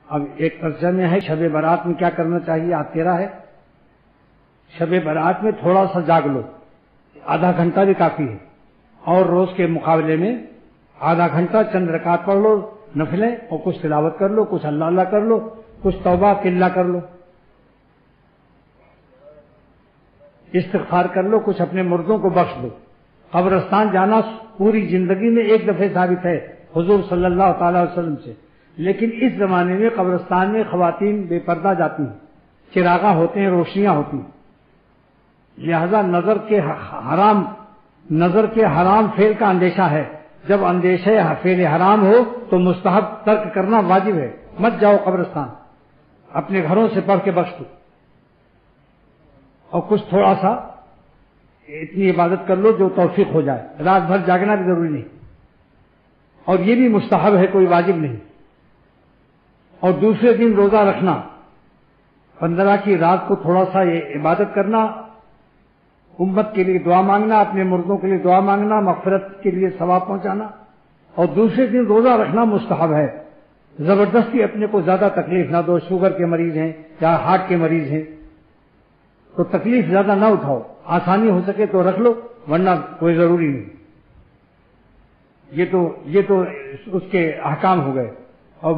اب ایک ترجمے ہے شب برات میں کیا کرنا چاہیے، آپ تیرا ہے شب برات میں تھوڑا سا جاگ لو، آدھا گھنٹہ بھی کافی ہے، اور روز کے مقابلے میں آدھا گھنٹہ چند رکعت پڑھ لو نفلیں، اور کچھ تلاوت کر لو، کچھ اللہ اللہ کر لو، کچھ توبہ قلہ کر لو، استغفار کر لو، کچھ اپنے مردوں کو بخش دو۔ قبرستان جانا پوری زندگی میں ایک دفعہ ثابت ہے حضور صلی اللہ تعالی وسلم سے، لیکن اس زمانے میں قبرستان میں خواتین بے پردہ جاتی ہیں، چراغاں ہوتے ہیں، روشنیاں ہوتی ہیں، لہذا نظر کے حرام فعل کا اندیشہ ہے۔ جب اندیشہ فعل حرام ہو تو مستحب ترک کرنا واجب ہے، مت جاؤ قبرستان، اپنے گھروں سے پڑھ کے بخش دو، اور کچھ تھوڑا سا اتنی عبادت کر لو جو توفیق ہو جائے، رات بھر جاگنا بھی ضروری نہیں، اور یہ بھی مستحب ہے، کوئی واجب نہیں۔ اور دوسرے دن روزہ رکھنا، 15 کی رات کو تھوڑا سا یہ عبادت کرنا، امت کے لیے دعا مانگنا، اپنے مردوں کے لیے دعا مانگنا، مغفرت کے لیے ثواب پہنچانا، اور دوسرے دن روزہ رکھنا مستحب ہے۔ زبردستی اپنے کو زیادہ تکلیف نہ دو، شوگر کے مریض ہیں یا ہارٹ کے مریض ہیں تو تکلیف زیادہ نہ اٹھاؤ، آسانی ہو سکے تو رکھ لو، ورنہ کوئی ضروری نہیں۔ یہ تو اس کے احکام ہو گئے۔ اور